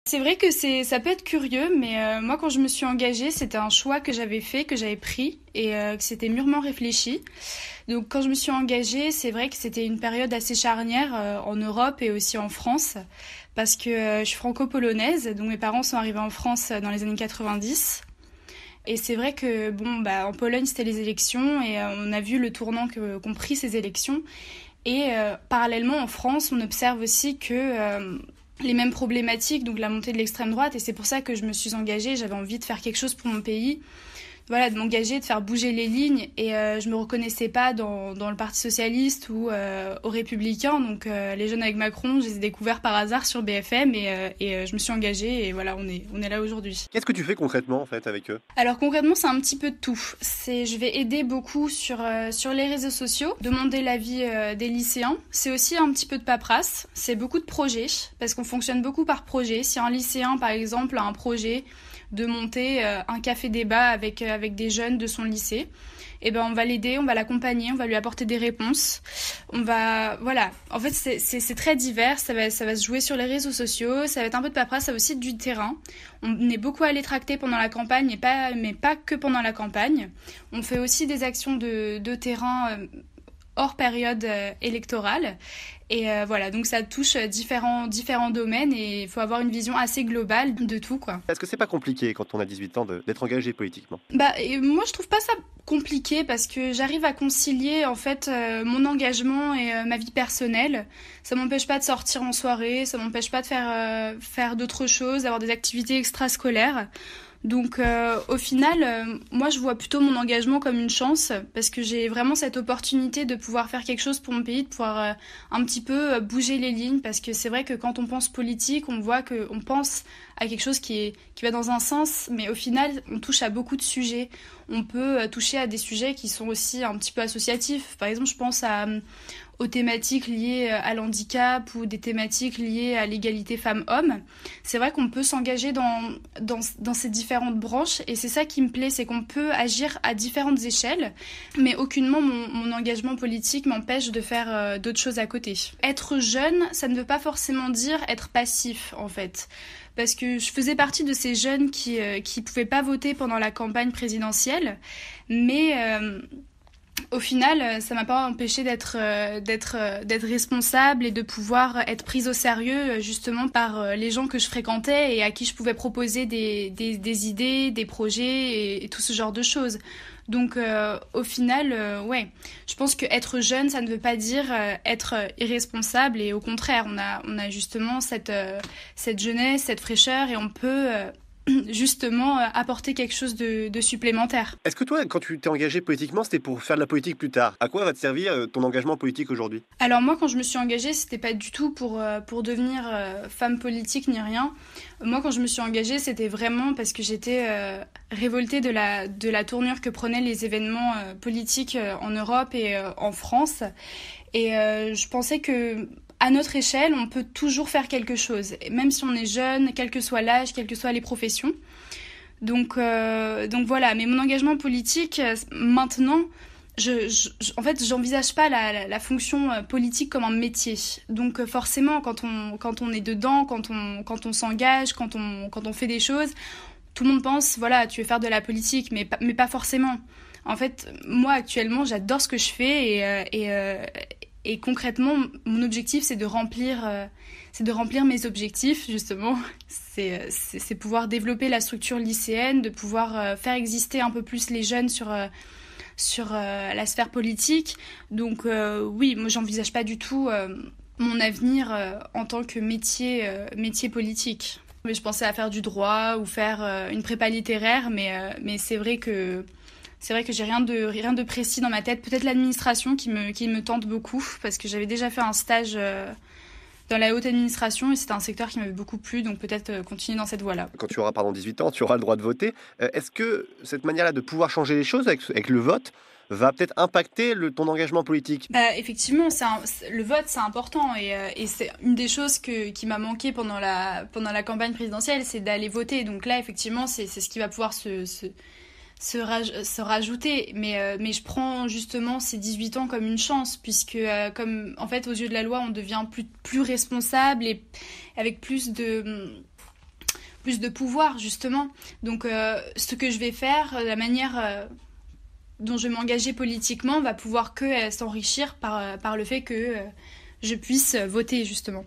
C'est vrai que ça peut être curieux, mais moi quand je me suis engagée, c'était un choix que j'avais fait, que j'avais pris et que c'était mûrement réfléchi. Donc quand je me suis engagée, c'est vrai que c'était une période assez charnière en Europe et aussi en France, parce que je suis franco-polonaise, donc mes parents sont arrivés en France dans les années 90. Et c'est vrai que en Pologne c'était les élections et on a vu le tournant qu'ont pris ces élections. Et parallèlement en France, on observe aussi que les mêmes problématiques, donc la montée de l'extrême droite, et c'est pour ça que je me suis engagée, j'avais envie de faire quelque chose pour mon pays, voilà, de m'engager, de faire bouger les lignes, et je me reconnaissais pas dans le Parti Socialiste ou aux Républicains, donc les jeunes avec Macron, je les ai découverts par hasard sur BFM, et je me suis engagée, et voilà, on est là aujourd'hui. Qu'est-ce que tu fais concrètement en fait avec eux? Alors concrètement, c'est un petit peu de tout. Je vais aider beaucoup sur les réseaux sociaux, demander l'avis des lycéens. C'est aussi un petit peu de paperasse, c'est beaucoup de projets, parce qu'on fonctionne beaucoup par projet. Si un lycéen, par exemple, a un projet de monter un café-débat avec des jeunes de son lycée, et ben on va l'aider, on va l'accompagner, on va lui apporter des réponses. Voilà. En fait, c'est très divers. Ça va se jouer sur les réseaux sociaux. Ça va être un peu de paperasse, ça va aussi du terrain. On est beaucoup allé tracter pendant la campagne, mais pas que pendant la campagne. On fait aussi des actions de terrain hors période électorale. Et voilà, donc ça touche différents domaines et il faut avoir une vision assez globale de tout, quoi. Est-ce que c'est pas compliqué quand on a 18 ans d'être engagé politiquement? Et moi je trouve pas ça compliqué parce que j'arrive à concilier en fait mon engagement et ma vie personnelle. Ça m'empêche pas de sortir en soirée, ça m'empêche pas de faire d'autres choses, d'avoir des activités extrascolaires. Donc au final, moi je vois plutôt mon engagement comme une chance parce que j'ai vraiment cette opportunité de pouvoir faire quelque chose pour mon pays, de pouvoir un petit peu bouger les lignes parce que c'est vrai que quand on pense politique, on voit qu'on pense à quelque chose qui va dans un sens, mais au final on touche à beaucoup de sujets. On peut toucher à des sujets qui sont aussi un petit peu associatifs. Par exemple, je pense aux thématiques liées à l'handicap ou des thématiques liées à l'égalité femmes-hommes. C'est vrai qu'on peut s'engager dans ces différentes branches et c'est ça qui me plaît, c'est qu'on peut agir à différentes échelles, mais aucunement mon engagement politique m'empêche de faire d'autres choses à côté. Être jeune, ça ne veut pas forcément dire être passif en fait. Parce que je faisais partie de ces jeunes qui pouvaient pas voter pendant la campagne présidentielle, mais au final, ça m'a pas empêché d'être responsable et de pouvoir être prise au sérieux justement par les gens que je fréquentais et à qui je pouvais proposer des idées, des projets et tout ce genre de choses. Donc au final, ouais, je pense que être jeune, ça ne veut pas dire être irresponsable et au contraire, on a justement cette jeunesse, cette fraîcheur et on peut justement apporter quelque chose de supplémentaire. Est-ce que toi, quand tu t'es engagé politiquement, c'était pour faire de la politique plus tard? À quoi va te servir ton engagement politique aujourd'hui? Alors moi, quand je me suis engagée, c'était pas du tout pour devenir femme politique ni rien. Moi, quand je me suis engagée, c'était vraiment parce que j'étais révoltée de la tournure que prenaient les événements politiques en Europe et en France. Et je pensais que à notre échelle, on peut toujours faire quelque chose, même si on est jeune, quel que soit l'âge, quelles que soient les professions. Donc voilà, mais mon engagement politique, maintenant, en fait, j'envisage pas la fonction politique comme un métier. Donc forcément, quand on est dedans, quand on s'engage, quand on fait des choses, tout le monde pense, voilà, tu veux faire de la politique, mais pas forcément. En fait, moi, actuellement, j'adore ce que je fais et concrètement, mon objectif, c'est de remplir mes objectifs, justement. C'est pouvoir développer la structure lycéenne, de pouvoir faire exister un peu plus les jeunes sur la sphère politique. Donc oui, moi, j'envisage pas du tout mon avenir en tant que métier politique. Mais je pensais à faire du droit ou faire une prépa littéraire, mais c'est vrai que j'ai rien de précis dans ma tête. Peut-être l'administration qui me tente beaucoup, parce que j'avais déjà fait un stage dans la haute administration et c'était un secteur qui m'avait beaucoup plu, donc peut-être continuer dans cette voie-là. Quand tu auras 18 ans, tu auras le droit de voter. Est-ce que cette manière-là de pouvoir changer les choses avec le vote va peut-être impacter ton engagement politique? Effectivement, le vote, c'est important et c'est une des choses qui m'a manqué pendant la campagne présidentielle, c'est d'aller voter. Donc là, effectivement, c'est ce qui va pouvoir se rajouter, mais je prends justement ces 18 ans comme une chance, puisque comme en fait aux yeux de la loi on devient plus responsable et avec plus plus de pouvoir justement. Donc ce que je vais faire, la manière dont je vais m'engager politiquement va pouvoir que s'enrichir par le fait que je puisse voter justement.